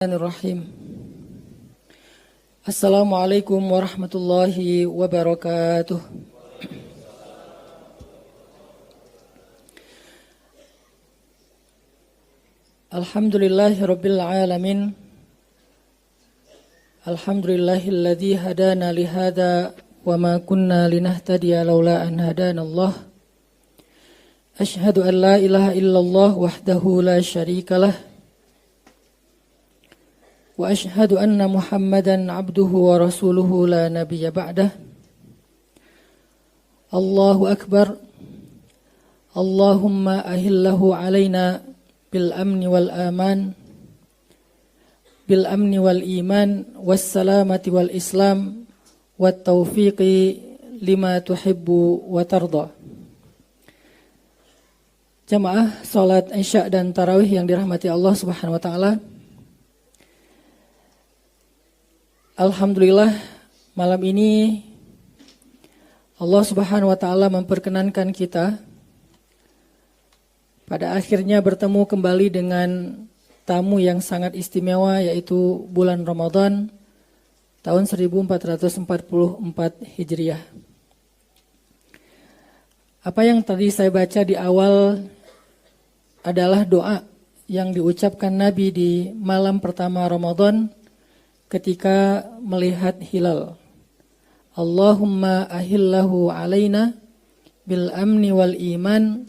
Bismillahirrahmanirrahim. Assalamualaikum warahmatullahi wabarakatuh. Alhamdulillahirabbil alamin. Alhamdulillahilladzi hadana li hadza wa ma kunna linahtadiya laula an hadanallah. Asyhadu an la ilaha illallah wahdahu la syarikalah. Wa ashhadu anna Muhammadan abduhu wa rasuluhu la nabiyya ba'dah. Allahu akbar. Allahumma ahillahu alaina bil amni wal aman, bil amni wal iman, was salamati wal islam, wat taufiqi lima tuhibbu wa tarda. Jamaah salat Isya dan tarawih yang dirahmati Allah Subhanahu wa taala. Alhamdulillah, malam ini Allah Subhanahu wa taala memperkenankan kita pada akhirnya bertemu kembali dengan tamu yang sangat istimewa, yaitu bulan Ramadan tahun 1444 Hijriah. Apa yang tadi saya baca di awal adalah doa yang diucapkan Nabi di malam pertama Ramadan ketika melihat hilal. Allahumma ahillahu alaina bil amni wal iman,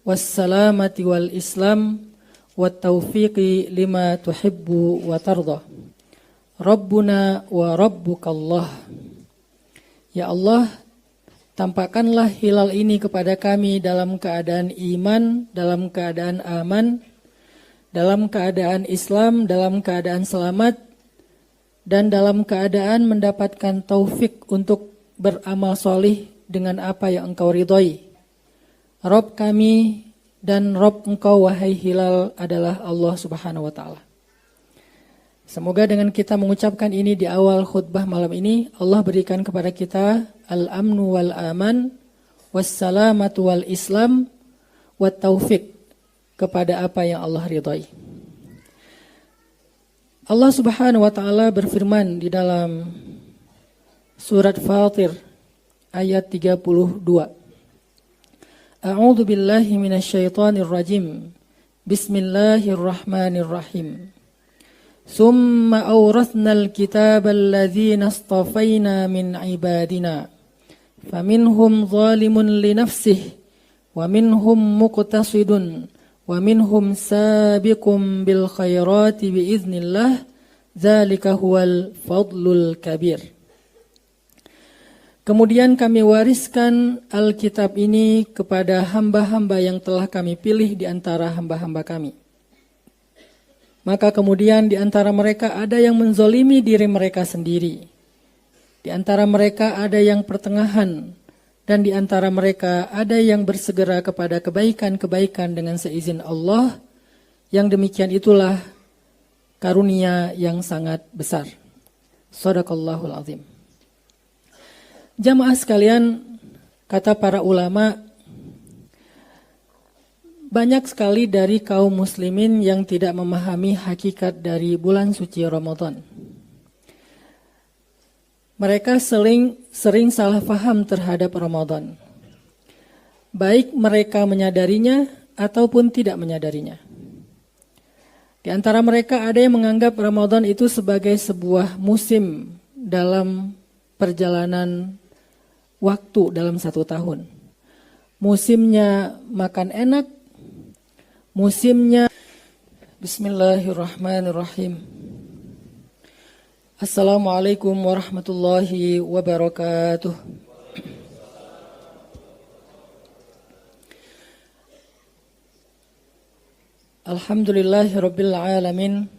was salamati wal islam, wat taufiqi lima tuhibbu wa tarda. Rabbuna wa rabbukallah. Ya Allah, tampakkanlah hilal ini kepada kami dalam keadaan iman, dalam keadaan aman, dalam keadaan Islam, dalam keadaan selamat, dan dalam keadaan mendapatkan taufik untuk beramal solih dengan apa yang Engkau ridhoi. Rabb kami dan Rabb Engkau wahai hilal adalah Allah Subhanahu wa taala. Semoga dengan kita mengucapkan ini di awal khutbah malam ini, Allah berikan kepada kita al-amnu wal aman, wassalamatu wal islam, wat taufik kepada apa yang Allah ridhoi. Allah Subhanahu wa taala berfirman di dalam surat Fatir ayat 32. A'udzu billahi minasyaitonir rajim. Bismillahirrahmanirrahim. Summa awrathnal kitabal ladzina astafaina min ibadina. Faminhum zalimun li nafsihi wa minhum muqtasidun wa minhum sabiqum bil khairati biiznillah, dzalika huwal fadlul kabir. Kemudian kami wariskan Alkitab ini kepada hamba-hamba yang telah kami pilih di antara hamba-hamba kami. Maka kemudian di antara mereka ada yang menzolimi diri mereka sendiri. Di antara mereka ada yang pertengahan. Dan di antara mereka ada yang bersegera kepada kebaikan-kebaikan dengan seizin Allah. Yang demikian itulah karunia yang sangat besar. Shadaqallahul azim. Jamaah sekalian, kata para ulama, banyak sekali dari kaum muslimin yang tidak memahami hakikat dari bulan suci Ramadan. Mereka sering salah faham terhadap Ramadan. Baik mereka menyadarinya ataupun tidak menyadarinya. Di antara mereka ada yang menganggap Ramadan itu sebagai sebuah musim dalam perjalanan waktu dalam satu tahun. Musimnya makan enak, musimnya Bismillahirrahmanirrahim. Assalamualaikum warahmatullahi wabarakatuh. Alhamdulillahirabbil alamin.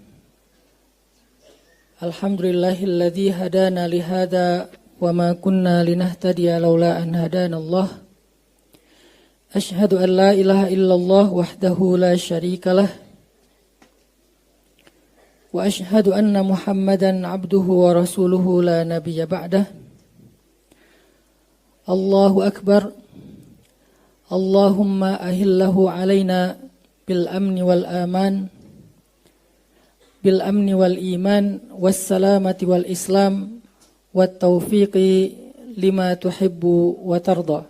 Alhamdulillahilladzi hadana li hadza wa ma kunna linahtadiya laula an hadanallah. Asyhadu an la ilaha illallah wahdahu la syarikalah. Wa ashhadu anna Muhammadan abduhu wa rasuluhu la nabiyya ba'dah. Allahu akbar. Allahumma ahillahu alaina bil amni wal aman, bil amni wal iman wassalamati wal islam wat taufiqi lima tuhibbu wa tarda.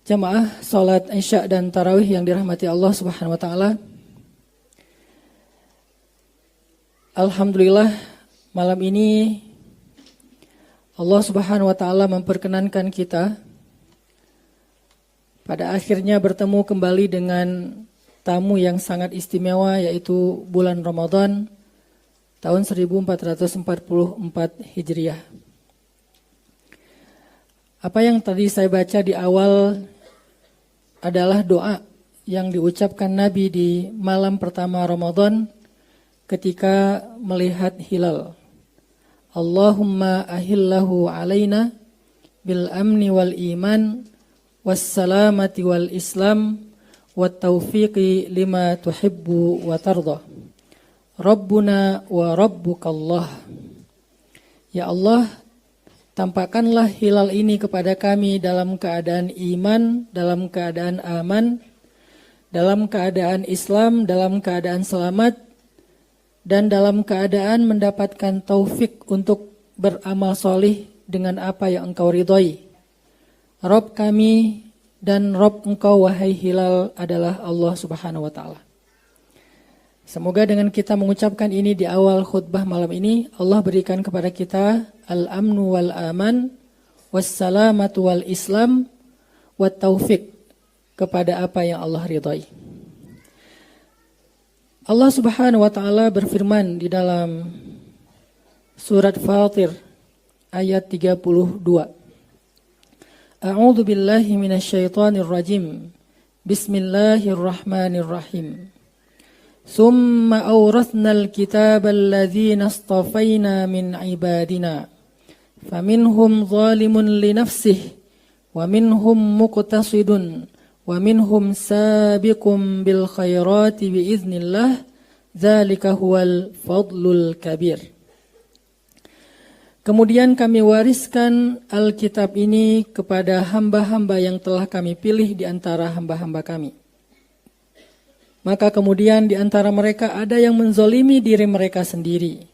Jamaah salat Isya dan tarawih yang dirahmati Allah Subhanahu wa taala. Alhamdulillah malam ini Allah Subhanahu wa taala memperkenankan kita pada akhirnya bertemu kembali dengan tamu yang sangat istimewa, yaitu bulan Ramadan tahun 1444 Hijriah. Apa yang tadi saya baca di awal adalah doa yang diucapkan Nabi di malam pertama Ramadan ketika melihat hilal. Allahumma ahillahu alaina bil amni wal iman wassalamati wal islam wat taufiqi lima tuhibbu wa tarda. Rabbuna wa rabbukallah. Ya Allah, tampakkanlah hilal ini kepada kami dalam keadaan iman, dalam keadaan aman, dalam keadaan Islam, dalam keadaan selamat, dan dalam keadaan mendapatkan taufik untuk beramal solih dengan apa yang Engkau ridhoi. Rabb kami dan Rabb Engkau wahai hilal adalah Allah Subhanahu wa taala. Semoga dengan kita mengucapkan ini di awal khutbah malam ini, Allah berikan kepada kita al-amnu wal aman, wassalamatu wal islam, wat taufik kepada apa yang Allah ridhai. Allah Subhanahu wa taala berfirman di dalam surat Fatir ayat 32. A'udzu billahi minasyaitonir rajim. Bismillahirrahmanirrahim. Tsumma awrathnal kitabal ladzina istafaina min ibadina. Faminhum zalimun li nafsihi wa minhum muqtasidun wa minhum sabiqum bil khairati biiznillah. Dzalika huwal fadlul kabir. Kemudian kami wariskan Alkitab ini kepada hamba-hamba yang telah kami pilih di antara hamba-hamba kami. Maka kemudian di antara mereka ada yang menzolimi diri mereka sendiri.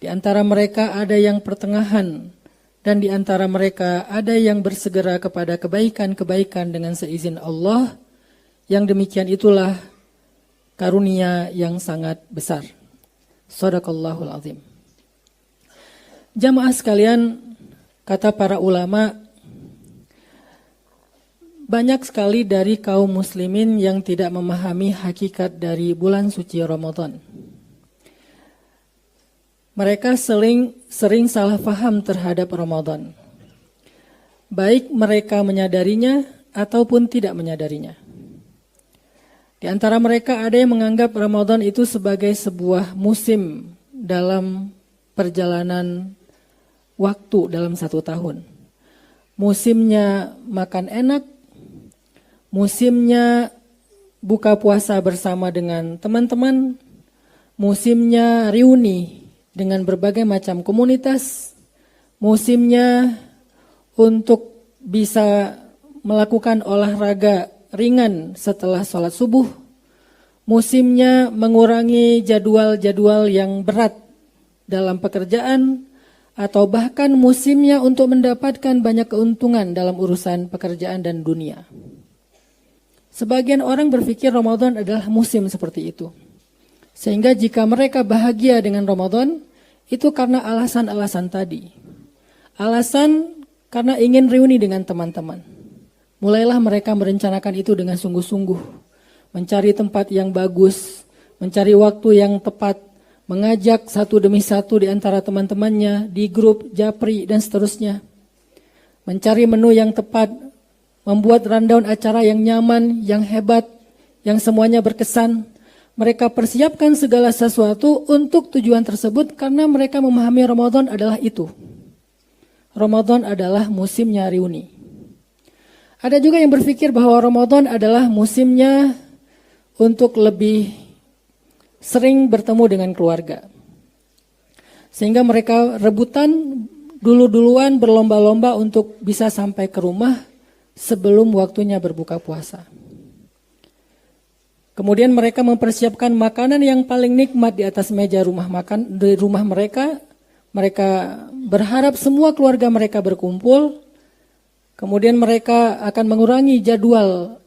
Di antara mereka ada yang pertengahan. Dan di antara mereka ada yang bersegera kepada kebaikan-kebaikan dengan seizin Allah. Yang demikian itulah karunia yang sangat besar. Shadaqallahul azim. Jamaah sekalian, kata para ulama, banyak sekali dari kaum muslimin yang tidak memahami hakikat dari bulan suci Ramadan. Mereka sering salah faham terhadap Ramadan. Baik mereka menyadarinya ataupun tidak menyadarinya. Di antara mereka ada yang menganggap Ramadan itu sebagai sebuah musim dalam perjalanan waktu dalam satu tahun. Musimnya makan enak, musimnya buka puasa bersama dengan teman-teman, musimnya reuni dengan berbagai macam komunitas, musimnya untuk bisa melakukan olahraga ringan setelah sholat subuh, musimnya mengurangi jadwal-jadwal yang berat dalam pekerjaan, atau bahkan musimnya untuk mendapatkan banyak keuntungan dalam urusan pekerjaan dan dunia. Sebagian orang berpikir Ramadan adalah musim seperti itu. Sehingga jika mereka bahagia dengan Ramadan, itu karena alasan-alasan tadi. Alasan karena ingin reuni dengan teman-teman. Mulailah mereka merencanakan itu dengan sungguh-sungguh. Mencari tempat yang bagus, mencari waktu yang tepat, mengajak satu demi satu di antara teman-temannya, di grup, japri, dan seterusnya. Mencari menu yang tepat, membuat rundown acara yang nyaman, yang hebat, yang semuanya berkesan. Mereka persiapkan segala sesuatu untuk tujuan tersebut karena mereka memahami Ramadan adalah itu. Ramadan adalah musimnya reuni. Ada juga yang berpikir bahwa Ramadan adalah musimnya untuk lebih sering bertemu dengan keluarga. Sehingga mereka rebutan dulu-duluan berlomba-lomba untuk bisa sampai ke rumah sebelum waktunya berbuka puasa. Kemudian mereka mempersiapkan makanan yang paling nikmat di atas meja rumah makan di rumah mereka. Mereka berharap semua keluarga mereka berkumpul. Kemudian mereka akan mengurangi jadwal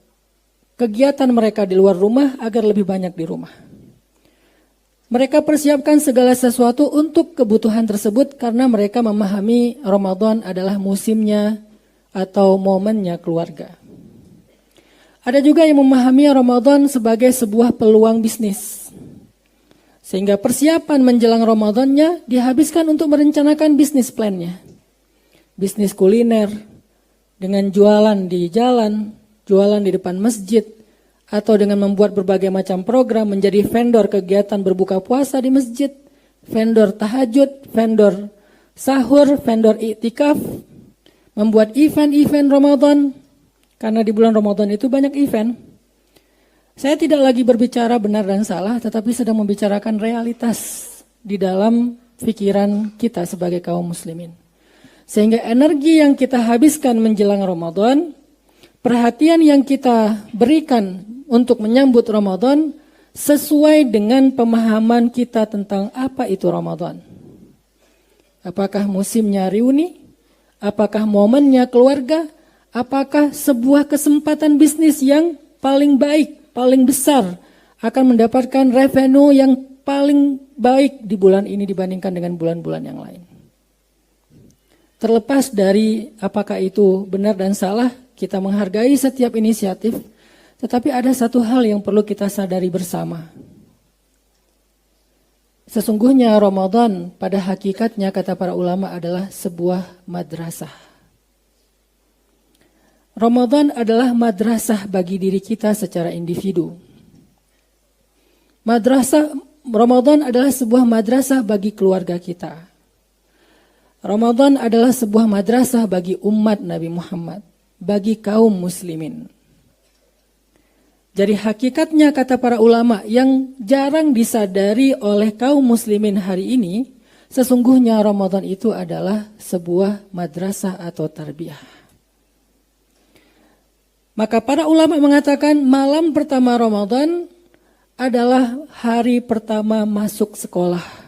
kegiatan mereka di luar rumah agar lebih banyak di rumah. Mereka persiapkan segala sesuatu untuk kebutuhan tersebut karena mereka memahami Ramadan adalah musimnya atau momennya keluarga. Ada juga yang memahami Ramadan sebagai sebuah peluang bisnis. Sehingga persiapan menjelang Ramadannya dihabiskan untuk merencanakan bisnis plannya. Bisnis kuliner, dengan jualan di jalan, jualan di depan masjid, atau dengan membuat berbagai macam program menjadi vendor kegiatan berbuka puasa di masjid, vendor tahajud, vendor sahur, vendor iktikaf, membuat event-event Ramadan, karena di bulan Ramadan itu banyak event. Saya tidak lagi berbicara benar dan salah, tetapi sedang membicarakan realitas di dalam pikiran kita sebagai kaum muslimin. Sehingga energi yang kita habiskan menjelang Ramadan, perhatian yang kita berikan untuk menyambut Ramadan sesuai dengan pemahaman kita tentang apa itu Ramadan. Apakah musimnya reuni? Apakah momennya keluarga? Apakah sebuah kesempatan bisnis yang paling baik, paling besar akan mendapatkan revenue yang paling baik di bulan ini dibandingkan dengan bulan-bulan yang lain? Terlepas dari apakah itu benar dan salah, kita menghargai setiap inisiatif, tetapi ada satu hal yang perlu kita sadari bersama. Sesungguhnya Ramadan pada hakikatnya kata para ulama adalah sebuah madrasah. Ramadan adalah madrasah bagi diri kita secara individu. Ramadan adalah sebuah madrasah bagi keluarga kita. Ramadan adalah sebuah madrasah bagi umat Nabi Muhammad, bagi kaum muslimin. Jadi hakikatnya kata para ulama yang jarang disadari oleh kaum muslimin hari ini, sesungguhnya Ramadan itu adalah sebuah madrasah atau tarbiyah. Maka para ulama mengatakan malam pertama Ramadan adalah hari pertama masuk sekolah.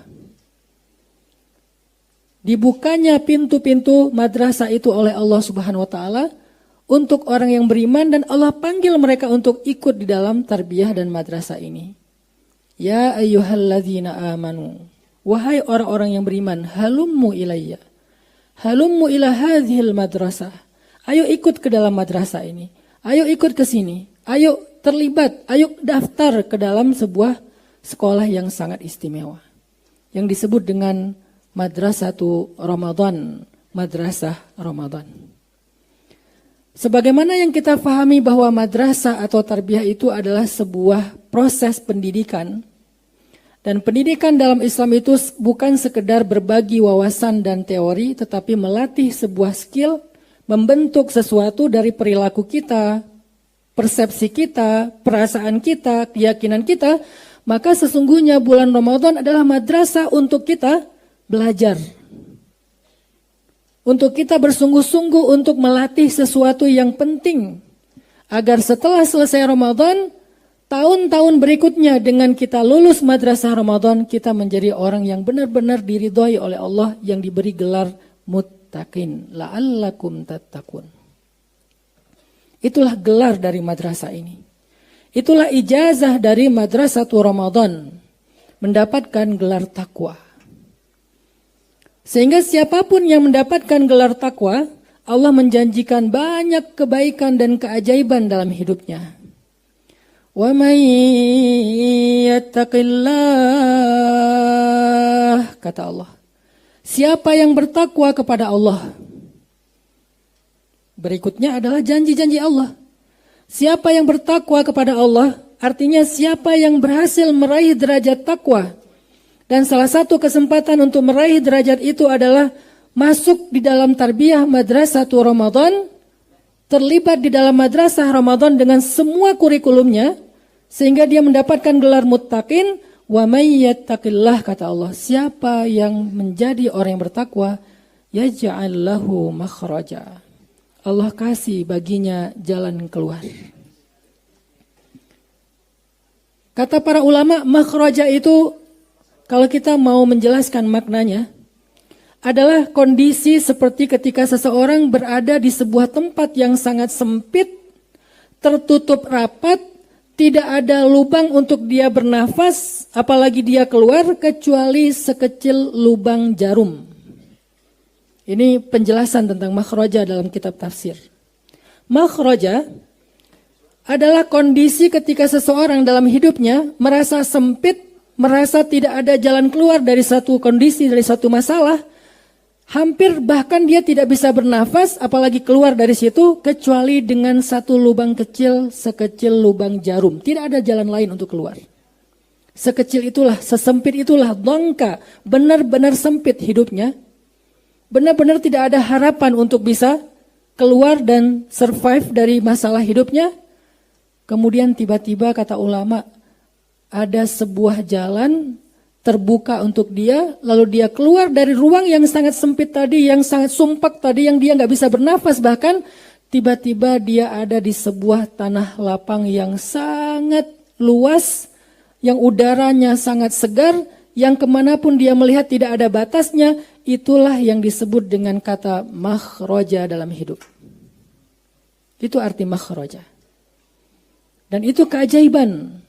Dibukanya pintu-pintu madrasah itu oleh Allah Subhanahu wa taala untuk orang yang beriman dan Allah panggil mereka untuk ikut di dalam tarbiyah dan madrasah ini. Ya ayyuhalladzina amanu, wahai orang-orang yang beriman, halummu ilayya. Halummu ila hadhil madrasah. Ayo ikut ke dalam madrasah ini. Ayo ikut ke sini. Ayo terlibat, ayo daftar ke dalam sebuah sekolah yang sangat istimewa. Yang disebut dengan Madrasatu Ramadan, Madrasah Ramadan. Sebagaimana yang kita pahami bahwa madrasah atau tarbiyah itu adalah sebuah proses pendidikan. Dan pendidikan dalam Islam itu bukan sekedar berbagi wawasan dan teori, tetapi melatih sebuah skill, membentuk sesuatu dari perilaku kita, persepsi kita, perasaan kita, keyakinan kita. Maka sesungguhnya bulan Ramadan adalah madrasah untuk kita belajar. Untuk kita bersungguh-sungguh untuk melatih sesuatu yang penting. Agar setelah selesai Ramadan, tahun-tahun berikutnya dengan kita lulus madrasah Ramadan, kita menjadi orang yang benar-benar diridhoi oleh Allah yang diberi gelar muttaqin. La'allakum tattaqun. Itulah gelar dari madrasah ini. Itulah ijazah dari Madrasatu Ramadan. Mendapatkan gelar takwa. Sehingga siapapun yang mendapatkan gelar takwa, Allah menjanjikan banyak kebaikan dan keajaiban dalam hidupnya. Wa may yattaqillah, kata Allah. Siapa yang bertakwa kepada Allah? Berikutnya adalah janji-janji Allah. Siapa yang bertakwa kepada Allah, artinya siapa yang berhasil meraih derajat takwa. Dan salah satu kesempatan untuk meraih derajat itu adalah masuk di dalam tarbiyah Madrasatu Ramadan, terlibat di dalam madrasah Ramadan dengan semua kurikulumnya, sehingga dia mendapatkan gelar muttaqin. Wa may yattaqillah, kata Allah, siapa yang menjadi orang yang bertakwa, yaj'al lahu makhraja. Allah kasih baginya jalan keluar. Kata para ulama, makhraja itu kalau kita mau menjelaskan maknanya adalah kondisi seperti ketika seseorang berada di sebuah tempat yang sangat sempit, tertutup rapat, tidak ada lubang untuk dia bernafas, apalagi dia keluar kecuali sekecil lubang jarum. Ini penjelasan tentang makhraja dalam kitab tafsir. Makhraja adalah kondisi ketika seseorang dalam hidupnya merasa sempit, merasa tidak ada jalan keluar dari satu kondisi, dari satu masalah, hampir bahkan dia tidak bisa bernafas, apalagi keluar dari situ, kecuali dengan satu lubang kecil, sekecil lubang jarum. Tidak ada jalan lain untuk keluar. Sekecil itulah, sesempit itulah, dongka, benar-benar sempit hidupnya, benar-benar tidak ada harapan untuk bisa keluar dan survive dari masalah hidupnya. Kemudian tiba-tiba kata ulama, ada sebuah jalan terbuka untuk dia, lalu dia keluar dari ruang yang sangat sempit tadi, yang sangat sumpek tadi, yang dia nggak bisa bernafas, bahkan tiba-tiba dia ada di sebuah tanah lapang yang sangat luas, yang udaranya sangat segar, yang kemanapun dia melihat tidak ada batasnya. Itulah yang disebut dengan kata makhraja dalam hidup. Itu arti makhraja. Dan itu keajaiban.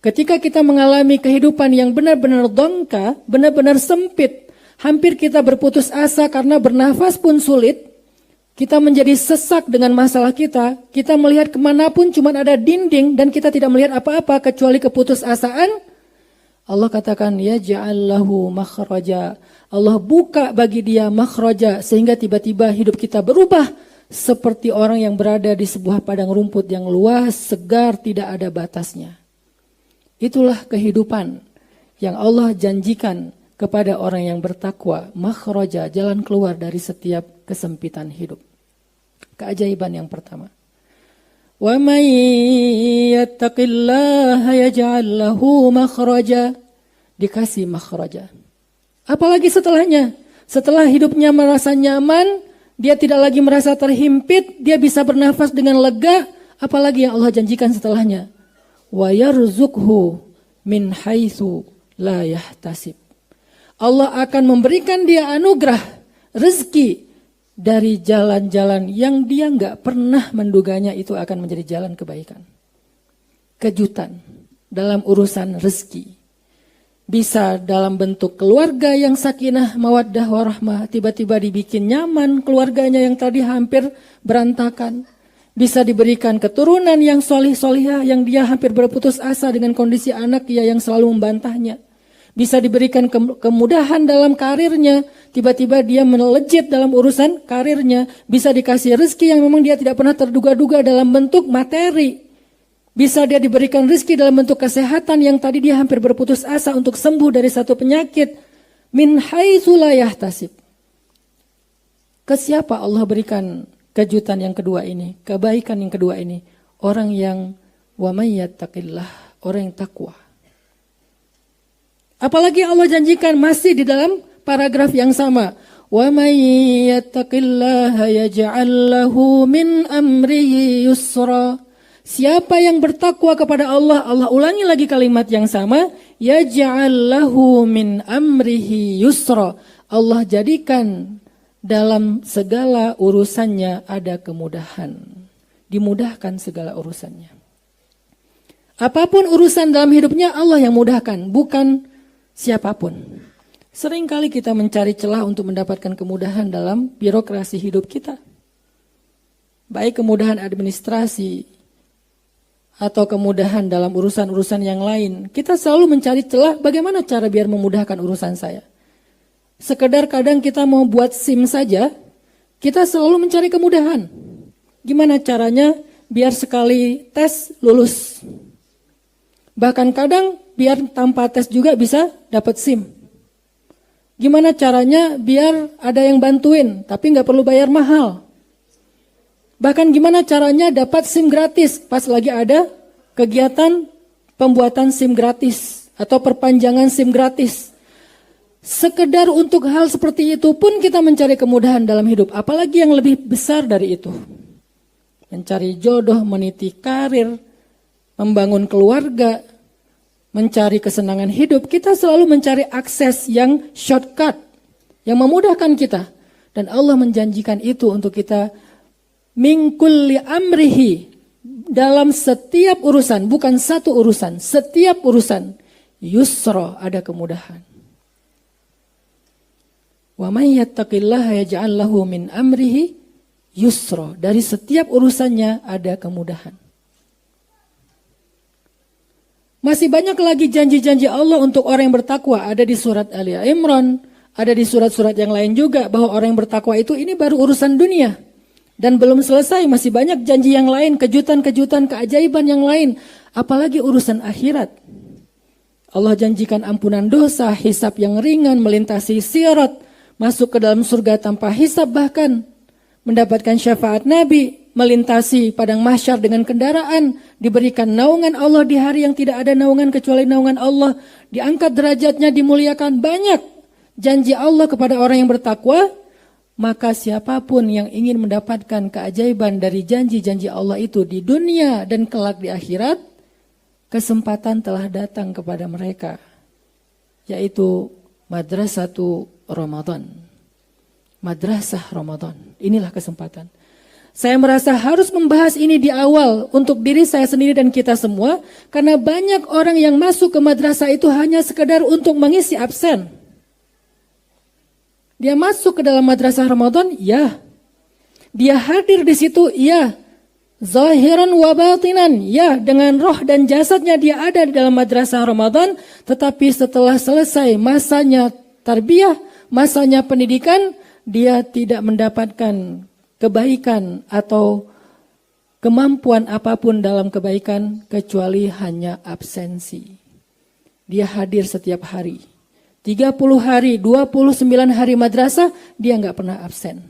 Ketika kita mengalami kehidupan yang benar-benar dongka, benar-benar sempit, hampir kita berputus asa karena bernafas pun sulit, kita menjadi sesak dengan masalah kita melihat kemanapun cuma ada dinding dan kita tidak melihat apa-apa kecuali keputusasaan. Allah katakan, ya ja'allahu makhraja. Allah buka bagi dia makhraja sehingga tiba-tiba hidup kita berubah. Seperti orang yang berada di sebuah padang rumput yang luas, segar, tidak ada batasnya. Itulah kehidupan yang Allah janjikan kepada orang yang bertakwa. Makhraja, jalan keluar dari setiap kesempitan hidup. Keajaiban yang pertama. Wa may yattaqillaha yaj'al lahu makhraja. Dikasih makhraja. Apalagi setelahnya? Setelah hidupnya merasa nyaman, dia tidak lagi merasa terhimpit, dia bisa bernafas dengan lega, apalagi yang Allah janjikan setelahnya. Wa yarzuqhu min haitsu la yahtasib. Allah akan memberikan dia anugerah, rezeki dari jalan-jalan yang dia enggak pernah menduganya itu akan menjadi jalan kebaikan. Kejutan dalam urusan rezeki. Bisa dalam bentuk keluarga yang sakinah, mawaddah, warahmah, tiba-tiba dibikin nyaman keluarganya yang tadi hampir berantakan. Bisa diberikan keturunan yang solih-solihah yang dia hampir berputus asa dengan kondisi anak yang selalu membantahnya. Bisa diberikan kemudahan dalam karirnya, tiba-tiba dia melejit dalam urusan karirnya. Bisa dikasih rezeki yang memang dia tidak pernah terduga-duga dalam bentuk materi. Bisa dia diberikan rezeki dalam bentuk kesehatan yang tadi dia hampir berputus asa untuk sembuh dari satu penyakit. Min haitsu la yahtasib. Ke siapa Allah berikan kejutan yang kedua ini, kebaikan yang kedua ini? Orang yang wa may yattaqillah, orang yang takwa. Apalagi Allah janjikan masih di dalam paragraf yang sama. Wa may yattaqillaha yaj'al lahu min amrihi yusra. Siapa yang bertakwa kepada Allah, Allah ulangi lagi kalimat yang sama, yaj'al lahu min amrihi yusra. Allah jadikan dalam segala urusannya ada kemudahan. Dimudahkan segala urusannya. Apapun urusan dalam hidupnya Allah yang mudahkan, bukan siapapun. Seringkali kita mencari celah untuk mendapatkan kemudahan dalam birokrasi hidup kita. Baik kemudahan administrasi, atau kemudahan dalam urusan-urusan yang lain. Kita selalu mencari celah bagaimana cara biar memudahkan urusan saya. Sekedar kadang kita mau buat SIM saja, kita selalu mencari kemudahan. Gimana caranya biar sekali tes lulus. Bahkan kadang biar tanpa tes juga bisa dapat SIM. Gimana caranya biar ada yang bantuin tapi nggak perlu bayar mahal. Bahkan gimana caranya dapat SIM gratis pas lagi ada kegiatan pembuatan SIM gratis atau perpanjangan SIM gratis. Sekedar untuk hal seperti itu pun kita mencari kemudahan dalam hidup. Apalagi yang lebih besar dari itu. Mencari jodoh, meniti karir, membangun keluarga, mencari kesenangan hidup, kita selalu mencari akses yang shortcut, yang memudahkan kita. Dan Allah menjanjikan itu untuk kita min kulli amrihi, dalam setiap urusan, bukan satu urusan, setiap urusan yusra, ada kemudahan. Wa may yattaqillaha yaj'al lahu min amrihi yusra, dari setiap urusannya ada kemudahan. Masih banyak lagi janji-janji Allah untuk orang yang bertakwa, ada di surat Ali Imran, ada di surat-surat yang lain juga, bahwa orang yang bertakwa itu ini baru urusan dunia. Dan belum selesai, masih banyak janji yang lain, kejutan-kejutan, keajaiban yang lain. Apalagi urusan akhirat. Allah janjikan ampunan dosa, hisab yang ringan, melintasi sirat, masuk ke dalam surga tanpa hisab, bahkan mendapatkan syafaat Nabi, melintasi padang mahsyar dengan kendaraan, diberikan naungan Allah di hari yang tidak ada naungan kecuali naungan Allah, diangkat derajatnya, dimuliakan. Banyak janji Allah kepada orang yang bertakwa. Maka siapapun yang ingin mendapatkan keajaiban dari janji-janji Allah itu di dunia dan kelak di akhirat, kesempatan telah datang kepada mereka, yaitu Madrasatu Ramadan. Madrasah Ramadan. Inilah kesempatan. Saya merasa harus membahas ini di awal untuk diri saya sendiri dan kita semua, karena banyak orang yang masuk ke madrasah itu hanya sekedar untuk mengisi absen. Dia masuk ke dalam madrasah Ramadan, ya. Dia hadir di situ, ya. Zahiran wa batinan, ya. Dengan roh dan jasadnya dia ada di dalam madrasah Ramadan. Tetapi setelah selesai masanya tarbiyah, masanya pendidikan, dia tidak mendapatkan kebaikan atau kemampuan apapun dalam kebaikan kecuali hanya absensi. Dia hadir setiap hari. 30 hari, 29 hari madrasah, dia nggak pernah absen.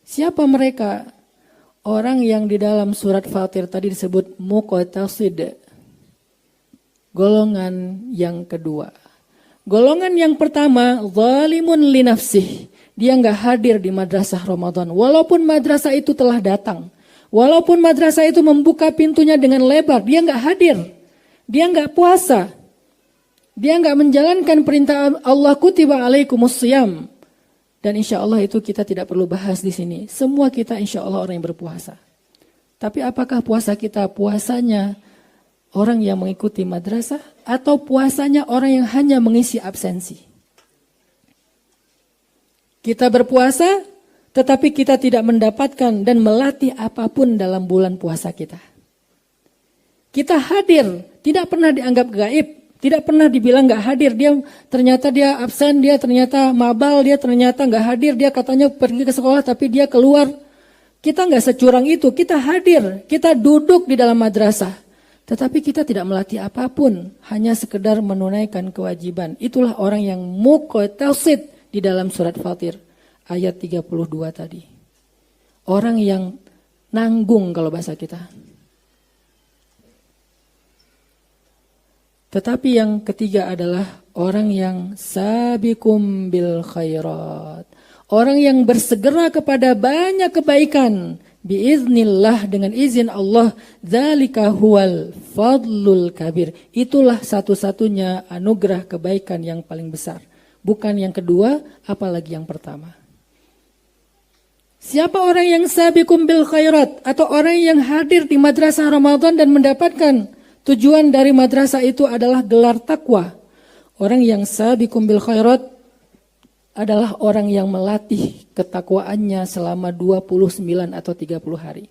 Siapa mereka? Orang yang di dalam surat Fatir tadi disebut muqtasid. Golongan yang kedua. Golongan yang pertama, zalimun li nafsih. Dia nggak hadir di madrasah Ramadan. Walaupun madrasah itu telah datang. Walaupun madrasah itu membuka pintunya dengan lebar, dia nggak hadir. Dia nggak puasa. Dia nggak menjalankan perintah Allah, kutiba alaikumusiyam. Dan insya Allah itu kita tidak perlu bahas di sini. Semua kita insya Allah orang yang berpuasa. Tapi apakah puasa kita puasanya orang yang mengikuti madrasah atau puasanya orang yang hanya mengisi absensi? Kita berpuasa tetapi kita tidak mendapatkan dan melatih apapun dalam bulan puasa kita. Kita hadir, tidak pernah dianggap gaib. Tidak pernah dibilang gak hadir, dia ternyata dia absen, dia ternyata mabal, dia ternyata gak hadir, dia katanya pergi ke sekolah tapi dia keluar. Kita gak securang itu, kita hadir, kita duduk di dalam madrasah. Tetapi kita tidak melatih apapun, hanya sekedar menunaikan kewajiban. Itulah orang yang muqtasid di dalam surat Fatir, ayat 32 tadi. Orang yang nanggung kalau bahasa kita. Tetapi yang ketiga adalah orang yang sabiqum bil khairat. Orang yang bersegera kepada banyak kebaikan. Biiznillah, dengan izin Allah. Dzalika huwal fadlul kabir. Itulah satu-satunya anugerah kebaikan yang paling besar. Bukan yang kedua, apalagi yang pertama. Siapa orang yang sabiqum bil khairat? Atau orang yang hadir di madrasah Ramadan dan mendapatkan tujuan dari madrasah itu adalah gelar takwa. Orang yang sabiqum bil khairat adalah orang yang melatih ketakwaannya selama 29 atau 30 hari.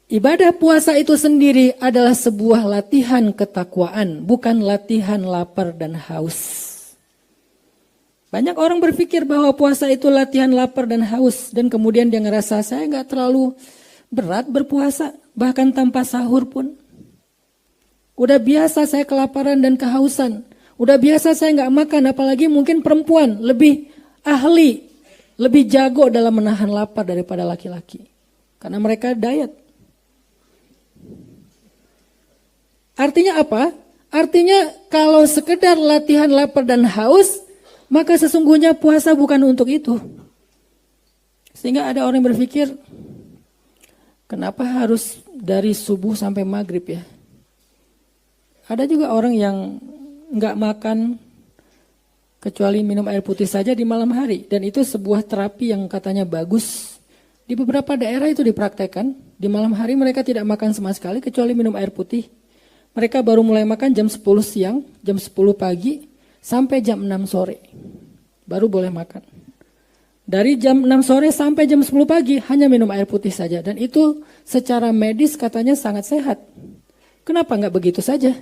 Ibadah puasa itu sendiri adalah sebuah latihan ketakwaan, bukan latihan lapar dan haus. Banyak orang berpikir bahwa puasa itu latihan lapar dan haus, dan kemudian dia ngerasa saya nggak terlalu berat berpuasa, bahkan tanpa sahur pun. Udah biasa saya kelaparan dan kehausan. Udah biasa saya nggak makan, apalagi mungkin perempuan lebih ahli, lebih jago dalam menahan lapar daripada laki-laki. Karena mereka diet. Artinya apa? Artinya kalau sekedar latihan lapar dan haus, maka sesungguhnya puasa bukan untuk itu. Sehingga ada orang yang berpikir, kenapa harus dari subuh sampai maghrib ya? Ada juga orang yang nggak makan kecuali minum air putih saja di malam hari. Dan itu sebuah terapi yang katanya bagus. Di beberapa daerah itu dipraktekkan. Di malam hari mereka tidak makan sama sekali kecuali minum air putih. Mereka baru mulai makan jam 10 siang, jam 10 pagi, sampai jam 6 sore. Baru boleh makan. Dari jam 6 sore sampai jam 10 pagi hanya minum air putih saja. Dan itu secara medis katanya sangat sehat. Kenapa nggak begitu saja?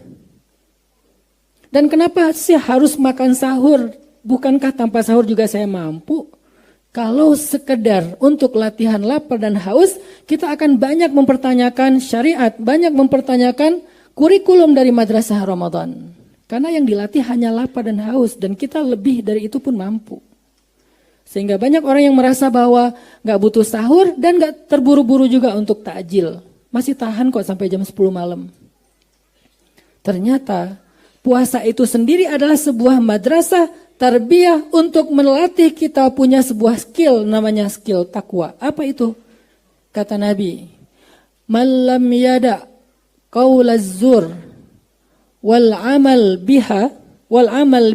Dan kenapa sih harus makan sahur? Bukankah tanpa sahur juga saya mampu? Kalau sekedar untuk latihan lapar dan haus, kita akan banyak mempertanyakan syariat, banyak mempertanyakan kurikulum dari madrasah Ramadan. Karena yang dilatih hanya lapar dan haus, dan kita lebih dari itu pun mampu. Sehingga banyak orang yang merasa bahwa gak butuh sahur dan gak terburu-buru juga untuk takjil. Masih tahan kok sampai jam 10 malam. Ternyata puasa itu sendiri adalah sebuah madrasah tarbiyah untuk melatih kita punya sebuah skill, namanya skill takwa. Apa itu? Kata Nabi, "Man lam yada qaulaz zur wal amal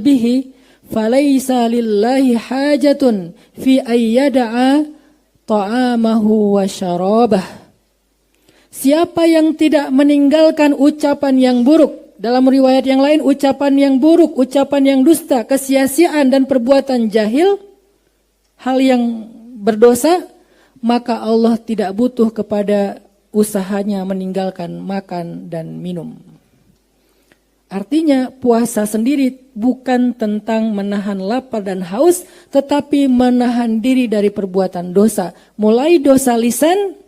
bihi falaysa lillahi hajatun fi ayyada'a ta'amahu wa syarabah." Siapa yang tidak meninggalkan ucapan yang buruk, dalam riwayat yang lain ucapan yang buruk, ucapan yang dusta, kesia-siaan dan perbuatan jahil, hal yang berdosa, maka Allah tidak butuh kepada usahanya meninggalkan makan dan minum. Artinya puasa sendiri bukan tentang menahan lapar dan haus, tetapi menahan diri dari perbuatan dosa. Mulai dosa lisan,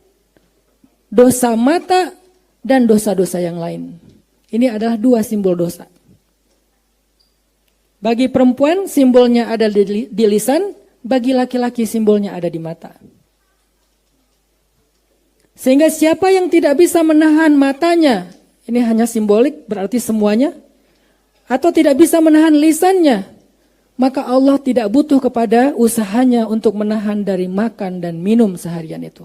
dosa mata, dan dosa-dosa yang lain. Ini adalah dua simbol dosa. Bagi perempuan simbolnya ada di lisan, bagi laki-laki simbolnya ada di mata. Sehingga siapa yang tidak bisa menahan matanya, ini hanya simbolik berarti semuanya, atau tidak bisa menahan lisannya, maka Allah tidak butuh kepada usahanya untuk menahan dari makan dan minum seharian itu.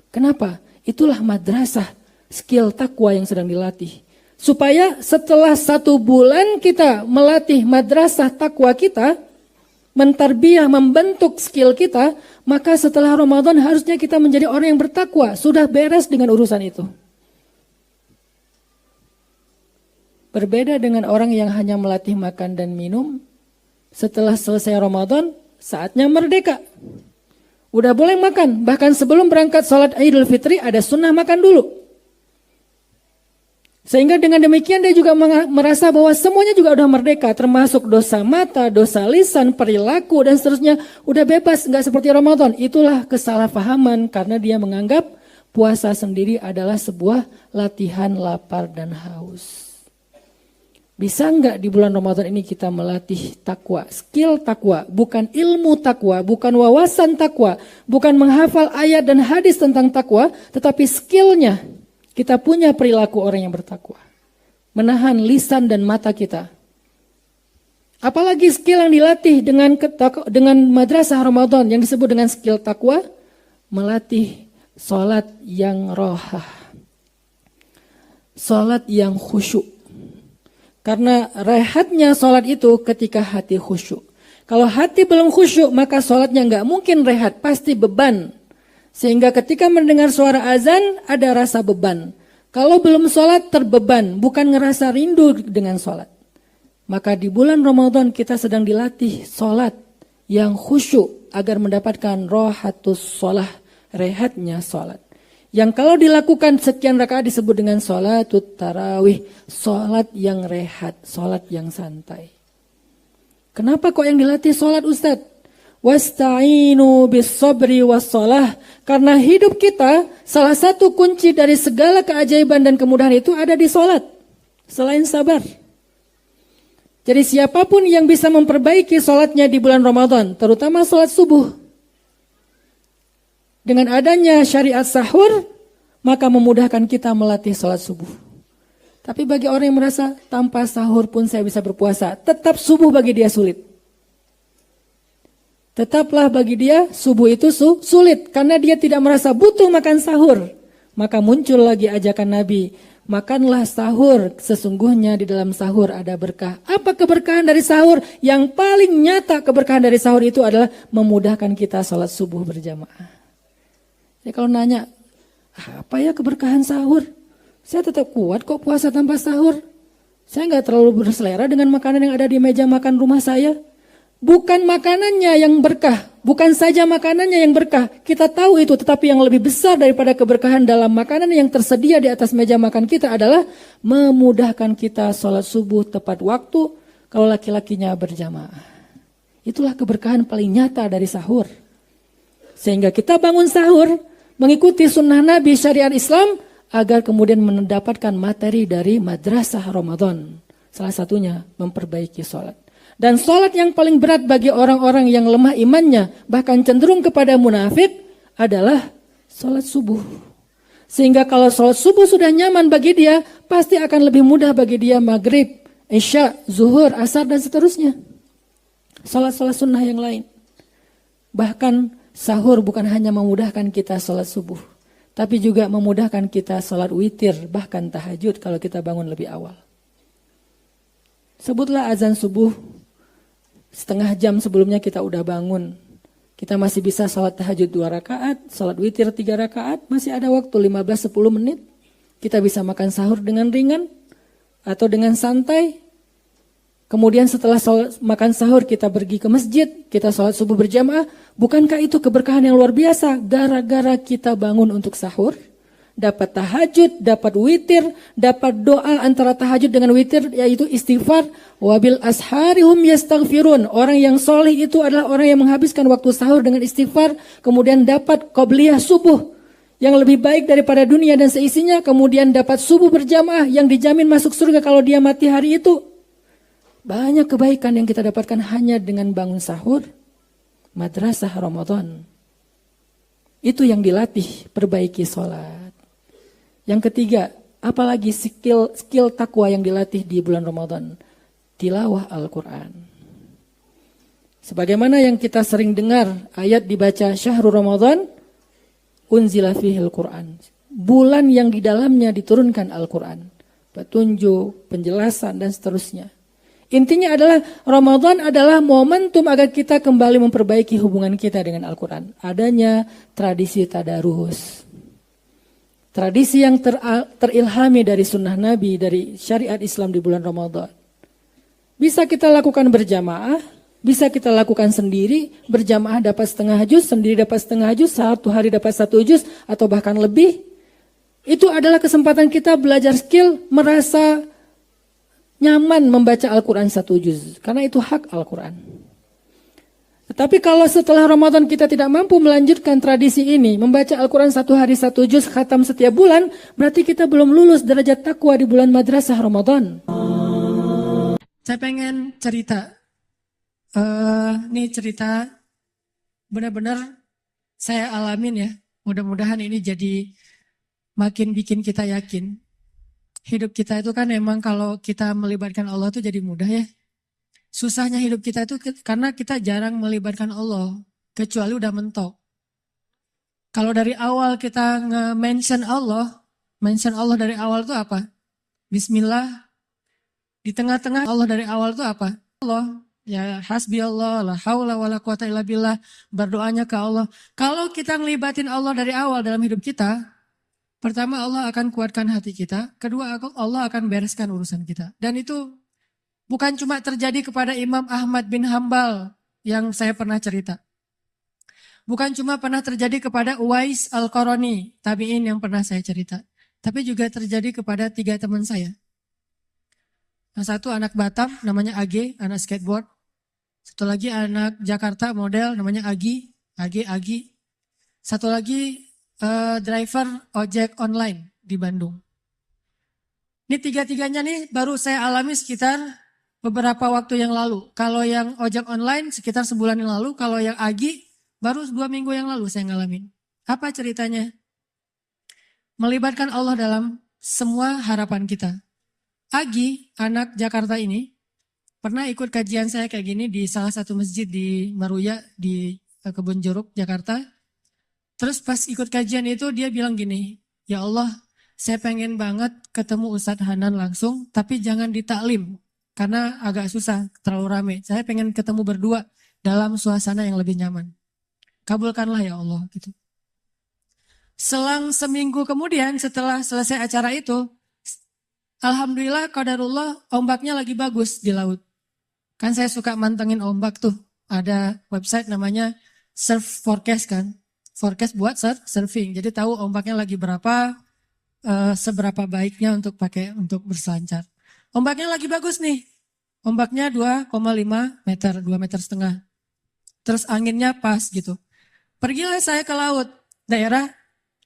Kenapa? Itulah madrasah skill takwa yang sedang dilatih. Supaya setelah 1 bulan kita melatih madrasah takwa kita, mentarbiyah, membentuk skill kita, maka setelah Ramadan harusnya kita menjadi orang yang bertakwa. Sudah beres dengan urusan itu. Berbeda dengan orang yang hanya melatih makan dan minum, setelah selesai Ramadan, saatnya merdeka. Udah boleh makan, bahkan sebelum berangkat sholat Idul Fitri ada sunnah makan dulu. Sehingga dengan demikian dia juga merasa bahwa semuanya juga udah merdeka, termasuk dosa mata, dosa lisan, perilaku dan seterusnya, udah bebas, nggak seperti Ramadan. Itulah kesalahpahaman karena dia menganggap puasa sendiri adalah sebuah latihan lapar dan haus. Bisa nggak di bulan Ramadan ini kita melatih takwa, skill takwa, bukan ilmu takwa, bukan wawasan takwa, bukan menghafal ayat dan hadis tentang takwa, tetapi skillnya. Kita punya perilaku orang yang bertakwa. Menahan lisan dan mata kita. Apalagi skill yang dilatih dengan madrasah Ramadan yang disebut dengan skill takwa. Melatih sholat yang rohah. Sholat yang khusyuk. Karena rehatnya sholat itu ketika hati khusyuk. Kalau hati belum khusyuk maka sholatnya nggak mungkin rehat, pasti beban. Sehingga ketika mendengar suara azan ada rasa beban. Kalau belum sholat terbeban, bukan ngerasa rindu dengan sholat. Maka di bulan Ramadan kita sedang dilatih sholat yang khusyuk agar mendapatkan rohatus sholah, rehatnya sholat. Yang kalau dilakukan sekian rakaat disebut dengan sholatut tarawih, sholat yang rehat, sholat yang santai. Kenapa kok yang dilatih sholat Ustadz? Wasta'inu bis-sabri was-shalah. Karena hidup kita salah satu kunci dari segala keajaiban dan kemudahan itu ada di sholat. Selain sabar. Jadi siapapun yang bisa memperbaiki sholatnya di bulan Ramadan, terutama sholat subuh. Dengan adanya syariat sahur, maka memudahkan kita melatih sholat subuh. Tapi bagi orang yang merasa tanpa sahur pun saya bisa berpuasa, tetap subuh bagi dia sulit. Tetaplah bagi dia subuh itu sulit karena dia tidak merasa butuh makan sahur. Maka muncul lagi ajakan Nabi, makanlah sahur, sesungguhnya di dalam sahur ada berkah. Apa keberkahan dari sahur? Yang paling nyata keberkahan dari sahur itu adalah memudahkan kita sholat subuh berjamaah. Jadi kalau nanya, apa ya keberkahan sahur? Saya tetap kuat kok puasa tanpa sahur. Saya nggak terlalu berselera dengan makanan yang ada di meja makan rumah saya. Bukan makanannya yang berkah, bukan saja makanannya yang berkah. Kita tahu itu, tetapi yang lebih besar daripada keberkahan dalam makanan yang tersedia di atas meja makan kita adalah memudahkan kita sholat subuh tepat waktu kalau laki-lakinya berjamaah. Itulah keberkahan paling nyata dari sahur. Sehingga kita bangun sahur, mengikuti sunnah Nabi syariat Islam, agar kemudian mendapatkan materi dari madrasah Ramadan. Salah satunya memperbaiki sholat. Dan sholat yang paling berat bagi orang-orang yang lemah imannya, bahkan cenderung kepada munafik, adalah sholat subuh. Sehingga kalau sholat subuh sudah nyaman bagi dia, pasti akan lebih mudah bagi dia maghrib, isya, zuhur, asar, dan seterusnya. Sholat-sholat sunnah yang lain. Bahkan sahur bukan hanya memudahkan kita sholat subuh, tapi juga memudahkan kita sholat witir, bahkan tahajud kalau kita bangun lebih awal. Sebutlah azan subuh, setengah jam sebelumnya kita udah bangun. Kita masih bisa sholat tahajud 2 rakaat, sholat witir 3 rakaat, masih ada waktu 15-10 menit. Kita bisa makan sahur dengan ringan atau dengan santai. Kemudian setelah makan sahur kita pergi ke masjid, kita sholat subuh berjamaah. Bukankah itu keberkahan yang luar biasa? Gara-gara kita bangun untuk sahur, dapat tahajud, dapat witir, dapat doa antara tahajud dengan witir, yaitu istighfar. Wabil asharihum yastaghfirun. Orang yang soleh itu adalah orang yang menghabiskan waktu sahur dengan istighfar, kemudian dapat qobliyah subuh yang lebih baik daripada dunia dan seisinya, kemudian dapat subuh berjamaah yang dijamin masuk surga kalau dia mati hari itu. Banyak kebaikan yang kita dapatkan hanya dengan bangun sahur. Madrasah Ramadan. Itu yang dilatih, perbaiki sholat. Yang ketiga, apalagi skill takwa yang dilatih di bulan Ramadan. Tilawah Al-Quran. Sebagaimana yang kita sering dengar, ayat dibaca Syahrul Ramadan, unzila fihil Quran. Bulan yang di dalamnya diturunkan Al-Quran. Petunjuk, penjelasan, dan seterusnya. Intinya adalah Ramadan adalah momentum agar kita kembali memperbaiki hubungan kita dengan Al-Quran. Adanya tradisi tadarus. Tradisi yang terilhami dari sunnah Nabi, dari syariat Islam di bulan Ramadan. Bisa kita lakukan berjamaah, bisa kita lakukan sendiri. Berjamaah dapat setengah juz, sendiri dapat setengah juz, 1 hari dapat 1 juz, atau bahkan lebih. Itu adalah kesempatan kita belajar skill, merasa nyaman membaca Al-Quran 1 juz, karena itu hak Al-Quran. Tetapi kalau setelah Ramadan kita tidak mampu melanjutkan tradisi ini, membaca Al-Quran 1 hari 1 juz, khatam setiap bulan, berarti kita belum lulus derajat takwa di bulan madrasah Ramadan. Saya pengen cerita, ini cerita benar-benar saya alamin ya, mudah-mudahan ini jadi makin bikin kita yakin. Hidup kita itu kan emang kalau kita melibatkan Allah itu jadi mudah ya. Susahnya hidup kita itu karena kita jarang melibatkan Allah, kecuali udah mentok. Kalau dari awal kita nge-mention Allah dari awal itu apa? Bismillah. Di tengah-tengah Allah dari awal itu apa? Allah. Ya hasbi Allah, la haula wala quwata illa billah, berdoanya ke Allah. Kalau kita ngelibatin Allah dari awal dalam hidup kita, pertama Allah akan kuatkan hati kita, kedua Allah akan bereskan urusan kita. Dan itu bukan cuma terjadi kepada Imam Ahmad bin Hambal yang saya pernah cerita. Bukan cuma pernah terjadi kepada Uwais Al-Qarani, tabi'in yang pernah saya cerita. Tapi juga terjadi kepada 3 teman saya. Yang satu anak Batam namanya Agi, anak skateboard. Satu lagi anak Jakarta model namanya Agi. Satu lagi driver ojek online di Bandung. Ini 3-tiganya nih baru saya alami sekitar beberapa waktu yang lalu. Kalau yang ojek online sekitar sebulan yang lalu, kalau yang Agi baru 2 minggu yang lalu saya ngalamin. Apa ceritanya? Melibatkan Allah dalam semua harapan kita. Agi, anak Jakarta ini, pernah ikut kajian saya kayak gini di salah satu masjid di Maruya di Kebun Jeruk, Jakarta. Terus pas ikut kajian itu dia bilang gini, ya Allah, saya pengen banget ketemu Ustadz Hanan langsung, tapi jangan di taklim. Karena agak susah, terlalu rame. Saya pengen ketemu berdua dalam suasana yang lebih nyaman. Kabulkanlah ya Allah gitu. Selang seminggu kemudian setelah selesai acara itu, alhamdulillah qadarullah ombaknya lagi bagus di laut. Kan saya suka mantengin ombak tuh. Ada website namanya Surf Forecast kan. Forecast buat surfing. Jadi tahu ombaknya lagi berapa, seberapa baiknya untuk pakai untuk berselancar. Ombaknya lagi bagus nih. Ombaknya 2,5 meter, 2 meter setengah. Terus anginnya pas gitu. Pergilah saya ke laut, daerah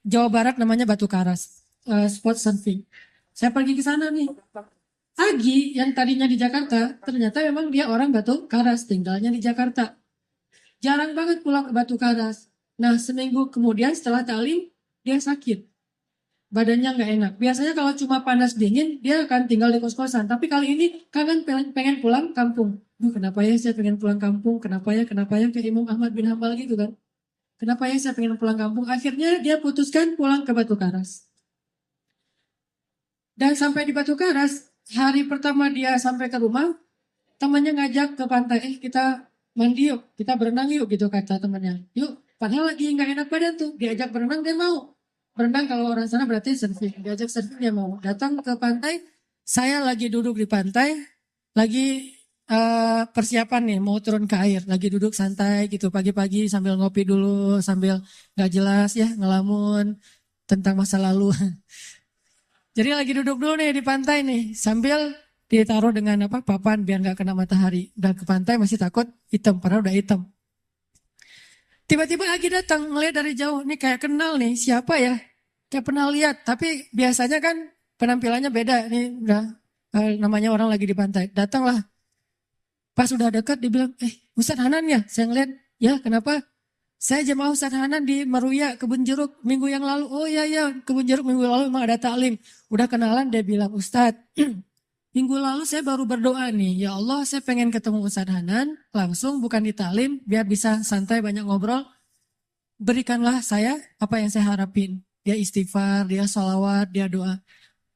Jawa Barat namanya Batu Karas, spot surfing. Saya pergi ke sana nih. Agi yang tadinya di Jakarta, ternyata memang dia orang Batu Karas, tinggalnya di Jakarta. Jarang banget pulang ke Batu Karas. Nah, seminggu kemudian setelah talim, dia sakit. Badannya nggak enak. Biasanya kalau cuma panas dingin, dia akan tinggal di kos-kosan. Tapi kali ini kangen pengen pulang kampung. Kenapa ya saya pengen pulang kampung? Kenapa ya? Kayak Imam Ahmad bin Hambal gitu kan. Kenapa ya saya pengen pulang kampung? Akhirnya dia putuskan pulang ke Batu Karas. Dan sampai di Batu Karas, hari pertama dia sampai ke rumah, temannya ngajak ke pantai, kita mandi yuk, kita berenang yuk gitu kata temannya. Yuk, padahal lagi nggak enak badan tuh, diajak berenang dia mau. Berenang kalau orang sana berarti surfing, diajak surfing dia mau. Datang ke pantai, saya lagi duduk di pantai, lagi persiapan nih mau turun ke air, lagi duduk santai gitu pagi-pagi sambil ngopi dulu, sambil nggak jelas ya ngelamun tentang masa lalu. Jadi lagi duduk dulu nih di pantai nih, sambil ditaruh dengan papan biar nggak kena matahari. Dan ke pantai masih takut hitam, padahal udah hitam. Tiba-tiba lagi datang, ngeliat dari jauh, nih kayak kenal nih, siapa ya? Kayak pernah lihat, tapi biasanya kan penampilannya beda. Nih udah namanya orang lagi di pantai. Datanglah, pas udah dekat dibilang, Ustadz Hanan ya? Saya ngeliat, ya kenapa? Saya jemaah Ustadz Hanan di Meruya, Kebun Jeruk minggu yang lalu. Oh iya, Kebun Jeruk minggu lalu memang ada taklim. Udah kenalan, dia bilang, Ustadz, minggu lalu saya baru berdoa nih, ya Allah saya pengen ketemu Ustadz Hanan, langsung bukan di taklim, biar bisa santai banyak ngobrol. Berikanlah saya apa yang saya harapin. Dia istighfar, dia sholawat, dia doa.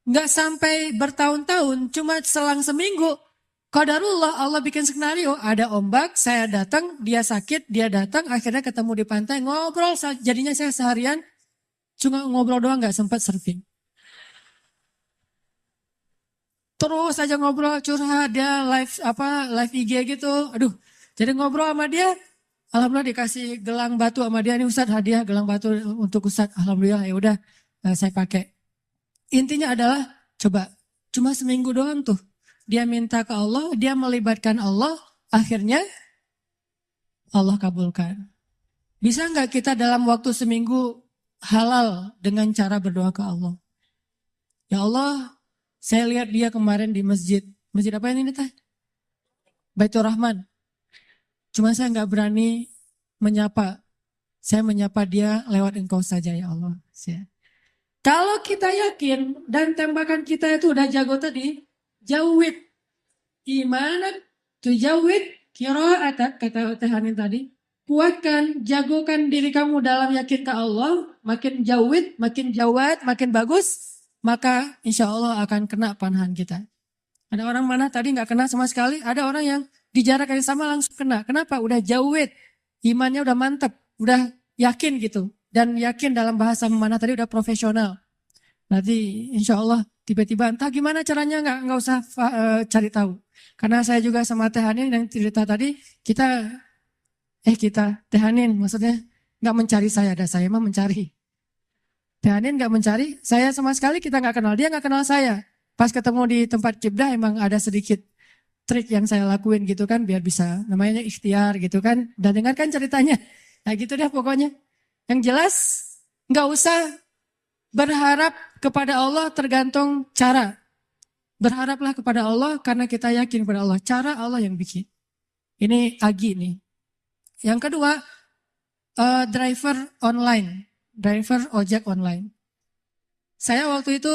Nggak sampai bertahun-tahun, cuma selang seminggu, qadarullah Allah bikin skenario, ada ombak, saya datang, dia sakit, dia datang, akhirnya ketemu di pantai, ngobrol, jadinya saya seharian, cuma ngobrol doang nggak sempat surfing. Terus aja ngobrol curhat, dia live IG gitu. Aduh, jadi ngobrol sama dia, alhamdulillah dikasih gelang batu sama dia. Ini Ustadz hadiah gelang batu untuk Ustadz. Alhamdulillah ya udah saya pakai. Intinya adalah coba cuma seminggu doang tuh. Dia minta ke Allah, dia melibatkan Allah, akhirnya Allah kabulkan. Bisa nggak kita dalam waktu seminggu halal dengan cara berdoa ke Allah? Ya Allah, saya lihat dia kemarin di masjid. Masjid apa ini teh? Baitur Rahman. Cuma saya nggak berani menyapa. Saya menyapa dia lewat engkau saja ya Allah. Kalau kita yakin dan tembakan kita itu udah jago tadi, jawid. Gimana tuh jawid? Qiraat kata Teh Hanin tadi. Kuatkan, jagokan diri kamu dalam yakin ke Allah. Makin jawid, makin jawad, makin bagus. Maka insya Allah akan kena panahan kita. Ada orang mana tadi nggak kena sama sekali, ada orang yang di jarak yang sama langsung kena. Kenapa? Udah jawid, imannya udah mantep, udah yakin gitu. Dan yakin dalam bahasa mana tadi udah profesional. Nanti insya Allah tiba-tiba entah gimana caranya nggak usah cari tahu. Karena saya juga sama Teh Hanin yang cerita tadi, kita Teh Hanin maksudnya nggak mencari saya, ada saya mah mencari. Teh Hanin nggak mencari, saya sama sekali kita nggak kenal, dia nggak kenal saya. Pas ketemu di tempat kibdah emang ada sedikit trik yang saya lakuin gitu kan, biar bisa namanya ikhtiar gitu kan. Dan dengarkan ceritanya, nah gitu deh pokoknya. Yang jelas nggak usah berharap kepada Allah tergantung cara. Berharaplah kepada Allah karena kita yakin kepada Allah. Cara Allah yang bikin. Ini Agi nih. Yang kedua, driver online. Driver ojek online. Saya waktu itu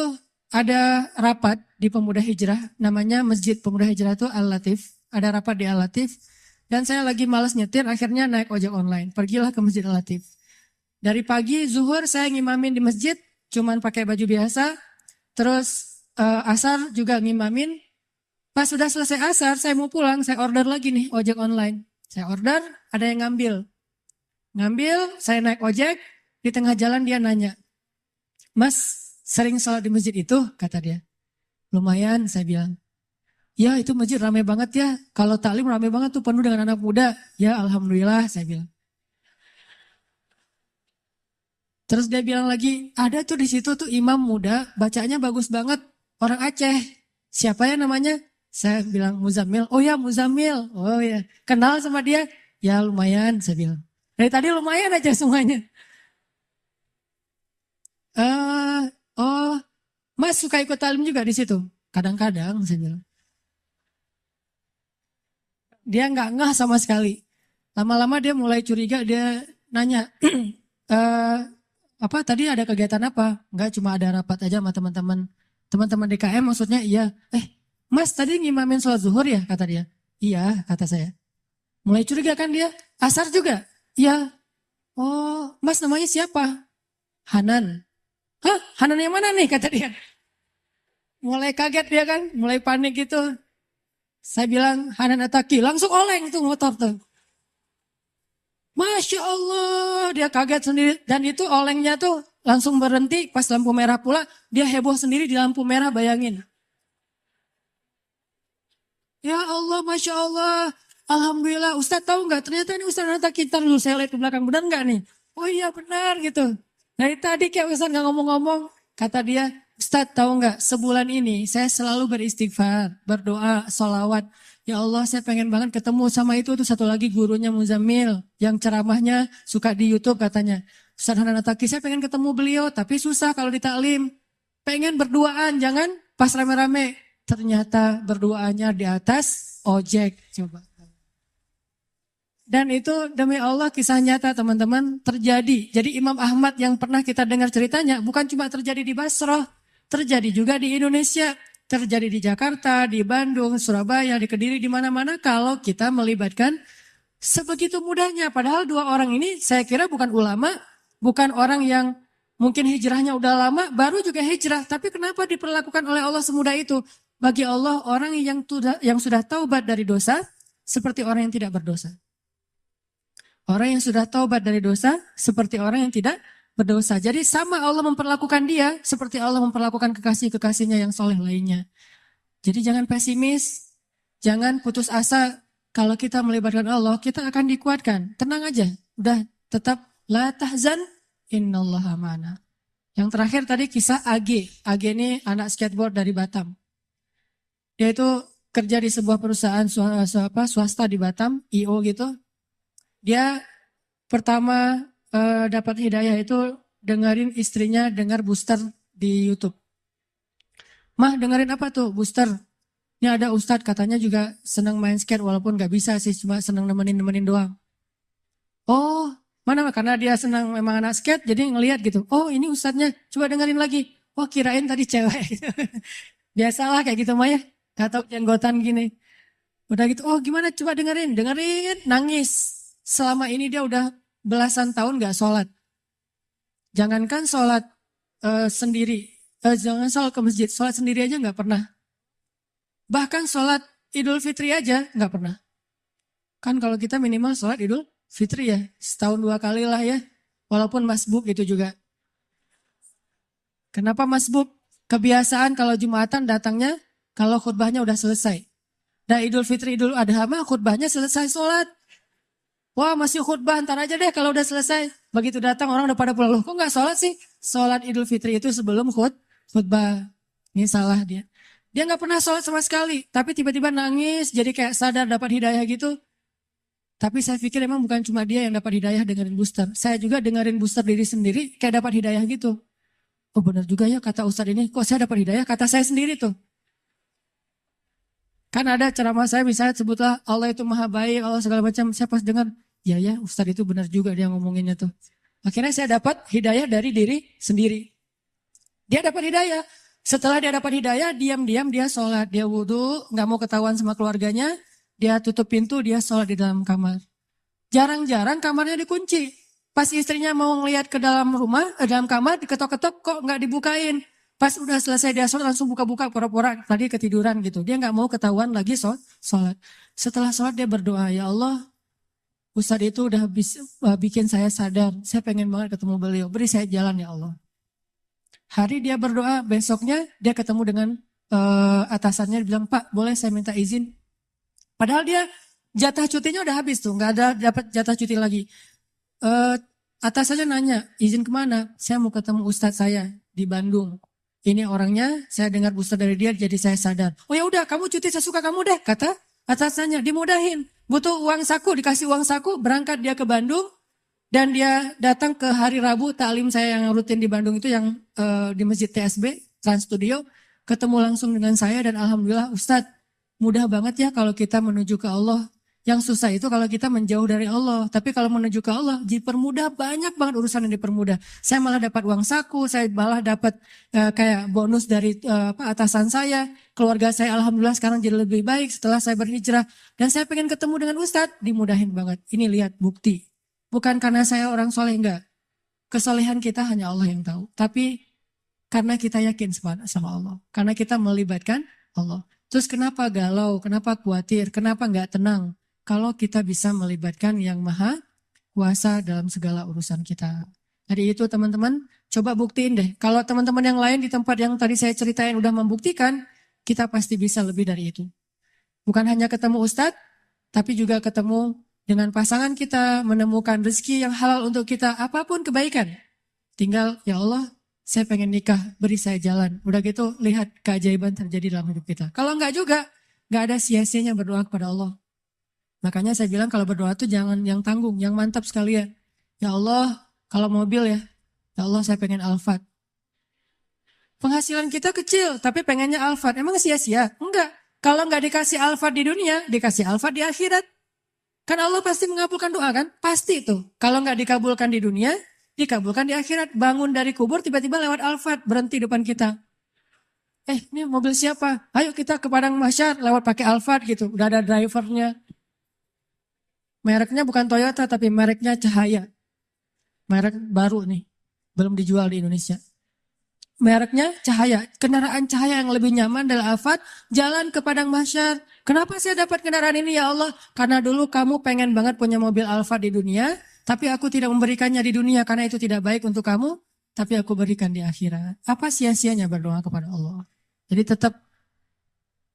ada rapat di Pemuda Hijrah, namanya Masjid Pemuda Hijrah itu Al-Latif. Ada rapat di Al-Latif, dan saya lagi malas nyetir, akhirnya naik ojek online. Pergilah ke Masjid Al-Latif. Dari pagi, zuhur saya ngimamin di masjid, cuman pakai baju biasa. Terus asar juga ngimamin. Pas sudah selesai asar, saya mau pulang, saya order lagi nih ojek online. Saya order, ada yang ngambil. Ngambil, saya naik ojek, di tengah jalan dia nanya, Mas, sering sholat di masjid itu? Kata dia. Lumayan, saya bilang. Ya, itu masjid ramai banget ya. Kalau taklim ramai banget tuh, penuh dengan anak muda. Ya, alhamdulillah, saya bilang. Terus dia bilang lagi, ada tuh di situ tuh imam muda, bacanya bagus banget, orang Aceh. Siapa ya namanya? Saya bilang Muzammil. Oh ya Muzammil. Oh ya, kenal sama dia? Ya lumayan, saya bilang. Dari tadi lumayan aja semuanya. Oh, Mas suka ikut talim juga di situ? Kadang-kadang, saya bilang. Dia nggak ngeh sama sekali. Lama-lama dia mulai curiga, dia nanya, apa tadi ada kegiatan apa? Enggak, cuma ada rapat aja sama teman-teman. Teman-teman DKM maksudnya iya. Mas tadi ngimamin sholat zuhur ya? Kata dia. Iya, kata saya. Mulai curiga kan dia. Asar juga? Iya. Oh, Mas namanya siapa? Hanan. Hah? Hanan yang mana nih? Kata dia. Mulai kaget dia kan. Mulai panik gitu. Saya bilang Hanan Ataki. Langsung oleng tuh motor tuh. Masya Allah, dia kaget sendiri. Dan itu olengnya tuh langsung berhenti pas lampu merah pula. Dia heboh sendiri di lampu merah, bayangin. Ya Allah, Masya Allah. Alhamdulillah, Ustadz tahu nggak? Ternyata ini Ustadz Nata Kintar dulu. Saya lihat ke belakang, benar nggak nih? Oh iya benar gitu. Dari tadi kayak Ustadz nggak ngomong-ngomong. Kata dia, Ustadz tahu nggak? Sebulan ini saya selalu beristighfar, berdoa, sholawat. Ya Allah, saya pengen banget ketemu sama itu. Tuh satu lagi gurunya Muzammil. Yang ceramahnya suka di YouTube katanya. Ustadz Hanan Ataki, saya pengen ketemu beliau. Tapi susah kalau di taklim. Pengen berduaan, jangan pas rame-rame. Ternyata berduaannya di atas ojek. Coba. Dan itu demi Allah kisah nyata teman-teman terjadi. Jadi Imam Ahmad yang pernah kita dengar ceritanya bukan cuma terjadi di Basrah. Terjadi juga di Indonesia. Terjadi di Jakarta, di Bandung, Surabaya, di Kediri, di mana-mana kalau kita melibatkan sebegitu mudahnya. Padahal dua orang ini saya kira bukan ulama, bukan orang yang mungkin hijrahnya udah lama, baru juga hijrah. Tapi kenapa diperlakukan oleh Allah semudah itu? Bagi Allah orang yang sudah taubat dari dosa seperti orang yang tidak berdosa. Orang yang sudah taubat dari dosa seperti orang yang tidak berdosa. Jadi sama Allah memperlakukan dia seperti Allah memperlakukan kekasih-kekasihnya yang soleh lainnya. Jadi jangan pesimis, jangan putus asa. Kalau kita melibatkan Allah, kita akan dikuatkan. Tenang aja, udah tetap la tahzan innallaha ma'ana. Yang terakhir tadi kisah AG. AG ini anak skateboard dari Batam. Dia itu kerja di sebuah perusahaan swasta di Batam, IO gitu. Dia pertama dapat hidayah itu dengerin istrinya dengar booster di YouTube. Mah dengerin apa tuh booster? Ini ada ustadz katanya juga senang main skate walaupun gak bisa sih, cuma senang nemenin doang. Oh, mana karena dia senang memang anak skate jadi ngelihat gitu. Oh ini ustadznya, coba dengerin lagi. Wah kirain tadi cewek. Biasalah kayak gitu mah ya. Gak tau jenggotan gini. Udah gitu, oh gimana coba dengerin, nangis. Selama ini dia udah belasan tahun gak sholat. Jangankan sholat sendiri, jangan sholat ke masjid, sholat sendiri aja gak pernah. Bahkan sholat Idul Fitri aja gak pernah. Kan kalau kita minimal sholat Idul Fitri ya, setahun 2 kali lah ya. Walaupun masbuk itu juga. Kenapa masbuk? Kebiasaan kalau Jumatan datangnya kalau khutbahnya udah selesai. Dan Idul Fitri, Idul Adha mah khutbahnya selesai sholat. Wah masih khutbah, ntar aja deh kalau udah selesai. Begitu datang orang udah pada pulang. Loh kok gak sholat sih? Sholat Idul Fitri itu sebelum khutbah. Ini salah dia. Dia gak pernah sholat sama sekali. Tapi tiba-tiba nangis, jadi kayak sadar dapat hidayah gitu. Tapi saya pikir emang bukan cuma dia yang dapat hidayah dengerin booster. Saya juga dengerin booster diri sendiri kayak dapat hidayah gitu. Oh benar juga ya kata Ustadz ini. Kok saya dapat hidayah? Kata saya sendiri tuh. Kan ada ceramah saya misalnya sebutlah Allah itu maha baik, Allah segala macam. Saya pas dengar, ya Ustadz itu benar juga dia ngomonginnya tuh. Akhirnya saya dapat hidayah dari diri sendiri. Dia dapat hidayah. Setelah dia dapat hidayah, diam-diam dia sholat. Dia wudhu, gak mau ketahuan sama keluarganya. Dia tutup pintu, dia sholat di dalam kamar. Jarang-jarang kamarnya dikunci. Pas istrinya mau ngeliat ke dalam rumah, dalam kamar, diketok-ketok kok nggak dibukain. Pas udah selesai dia sholat langsung buka-buka pura-pura tadi ketiduran gitu. Dia nggak mau ketahuan lagi sholat. Setelah sholat dia berdoa, ya Allah, Ustadz itu udah bikin saya sadar. Saya pengen banget ketemu beliau. Beri saya jalan ya Allah. Hari dia berdoa, besoknya dia ketemu dengan atasannya. Dia bilang, Pak boleh saya minta izin. Padahal dia jatah cutinya udah habis tuh. Nggak ada dapat jatah cuti lagi. Atasannya nanya, izin kemana? Saya mau ketemu Ustadz saya di Bandung. Ini orangnya, saya dengar Ustadz dari dia, jadi saya sadar. Oh ya udah, kamu cuti sesuka kamu deh, kata atasannya. Dimudahin. Butuh uang saku, dikasih uang saku, berangkat dia ke Bandung. Dan dia datang ke hari Rabu, taklim saya yang rutin di Bandung itu yang di Masjid TSB, Trans Studio. Ketemu langsung dengan saya dan Alhamdulillah Ustadz, mudah banget ya kalau kita menuju ke Allah. Yang susah itu kalau kita menjauh dari Allah. Tapi kalau menuju ke Allah, dipermudah, banyak banget urusan yang dipermudah. Saya malah dapat uang saku, saya malah dapat kayak bonus dari atasan saya. Keluarga saya alhamdulillah sekarang jadi lebih baik setelah saya berhijrah. Dan saya pengen ketemu dengan Ustadz, dimudahin banget. Ini lihat bukti. Bukan karena saya orang soleh, enggak. Kesolehan kita hanya Allah yang tahu. Tapi karena kita yakin sama Allah. Karena kita melibatkan Allah. Terus kenapa galau, kenapa khawatir, kenapa enggak tenang? Kalau kita bisa melibatkan yang maha kuasa dalam segala urusan kita. Jadi itu teman-teman, coba buktiin deh. Kalau teman-teman yang lain di tempat yang tadi saya ceritain udah membuktikan, kita pasti bisa lebih dari itu. Bukan hanya ketemu Ustadz, tapi juga ketemu dengan pasangan kita, menemukan rezeki yang halal untuk kita, apapun kebaikan. Tinggal, ya Allah, saya pengen nikah, beri saya jalan. Udah gitu, lihat keajaiban terjadi dalam hidup kita. Kalau enggak juga, enggak ada sia-sianya berdoa kepada Allah. Makanya saya bilang kalau berdoa tuh jangan yang tanggung, yang mantap sekalian. Ya Allah, kalau mobil ya Allah saya pengen Alphard. Penghasilan kita kecil, tapi pengennya Alphard. Emang sia-sia? Enggak. Kalau enggak dikasih Alphard di dunia, dikasih Alphard di akhirat. Kan Allah pasti mengabulkan doa kan? Pasti itu. Kalau enggak dikabulkan di dunia, dikabulkan di akhirat. Bangun dari kubur, tiba-tiba lewat Alphard, berhenti depan kita. Ini mobil siapa? Ayo kita ke Padang Mahsyar, lewat pakai Alphard gitu. Udah ada drivernya. Mereknya bukan Toyota tapi mereknya Cahaya. Merek baru nih. Belum dijual di Indonesia. Mereknya Cahaya. Kendaraan Cahaya yang lebih nyaman adalah Alphard. Jalan ke Padang Mahsyar. Kenapa saya dapat kendaraan ini ya Allah? Karena dulu kamu pengen banget punya mobil Alphard di dunia. Tapi aku tidak memberikannya di dunia karena itu tidak baik untuk kamu. Tapi aku berikan di akhirat. Apa sia-sianya berdoa kepada Allah? Jadi tetap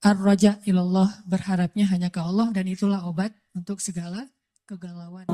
ar-raja ilallah, berharapnya hanya ke Allah. Dan itulah obat untuk segala kegalauan.